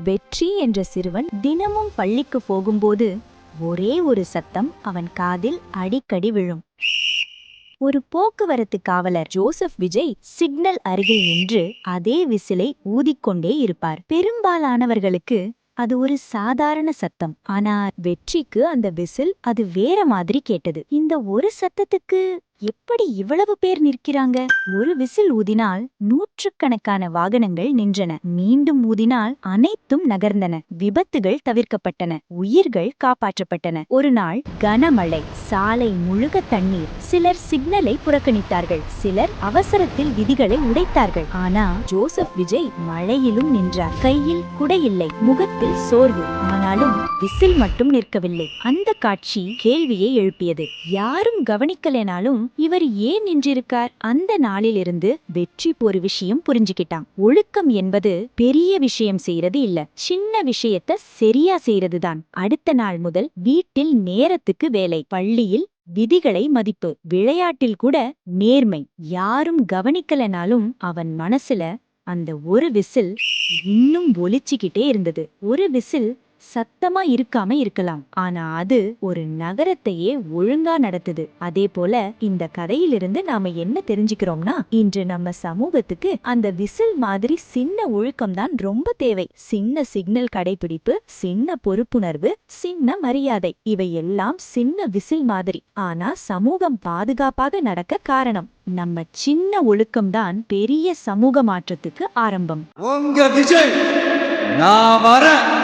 வெற்றி என்ற சிறுவன் தினமும் பள்ளிக்கு போகும்போது ஒரே ஒரு சத்தம் அவன் காதில் அடிக்கடி விழும். ஒரு போக்குவரத்து காவலர் ஜோசப் விஜய் சிக்னல் அருகில் நின்று அதே விசிலை ஊதிக்கொண்டே இருப்பார். பெரும்பாலானவர்களுக்கு அது ஒரு சாதாரண சத்தம். ஆனா வெற்றிக்கு அந்த விசில் அது வேற மாதிரி கேட்டது. இந்த ஒரு சத்தத்துக்கு எப்படி இவ்வளவு பேர் நிற்கிறாங்க? ஒரு விசில் ஊதினால் நூற்றுக்கணக்கான வாகனங்கள் நின்றன. மீண்டும் ஊதினால் அனைத்தும் நகர்ந்தன. விபத்துகள் தவிர்க்கப்பட்டன. உயிர்கள் காப்பாற்றப்பட்டன. ஒரு நாள் கனமழை, சாலை முழுக்க தண்ணீர். சிலர் சிக்னலை புறக்கணித்தார்கள், சிலர் அவசரத்தில் விதிகளை உடைத்தார்கள். ஆனா ஜோசப் விஜய் மழையிலும் நின்றார். கையில் குடை இல்லை, முகத்தில் சோர்வு. ஆனாலும் விசில் மட்டும் நிற்கவில்லை. அந்த காட்சி கேள்வியை எழுப்பியது. யாரும் கவனிக்கலனாலும் இவர் ஏன் நின்றிருக்கார்? அந்த நாளிலிருந்து வெற்றி ஒரு விஷயம் புரிஞ்சுக்கிட்டான். ஒழுக்கம் என்பது பெரிய விஷயம் செய்யறது இல்ல, சின்ன விஷயத்த சரியா செய்யறதுதான். அடுத்த நாள் முதல் வீட்டில் நேரத்துக்கு வேலை, பள்ளியில் விதிகளை மதிப்பு, விளையாட்டில் கூட நேர்மை. யாரும் கவனிக்கலனாலும் அவன் மனசுல அந்த ஒரு விசில் இன்னும் ஒலிச்சுக்கிட்டே இருந்தது. ஒரு விசில் சத்தமா இருக்காம இருக்கலாம், ஆனா அது ஒரு நகரத்தையே ஒழுங்கா நடத்துது. அதே போல இந்த கதையிலிருந்து நாம என்ன தெரிஞ்சுக்கிறோம்னா, இன்று நம்ம சமூகத்துக்கு அந்த விசில் மாதிரி சின்ன ஒழுக்கம் தான் ரொம்ப தேவை. சின்ன சிக்னல் கடைபிடிப்பு, சின்ன பொறுப்புணர்வு, சின்ன மரியாதை, இவை எல்லாம் சின்ன விசில் மாதிரி. ஆனா சமூகம் பாதுகாப்பாக நடக்க காரணம் நம்ம சின்ன ஒழுக்கம்தான் பெரிய சமூக மாற்றத்துக்கு ஆரம்பம். உங்க விஜய் நான் வரேன்.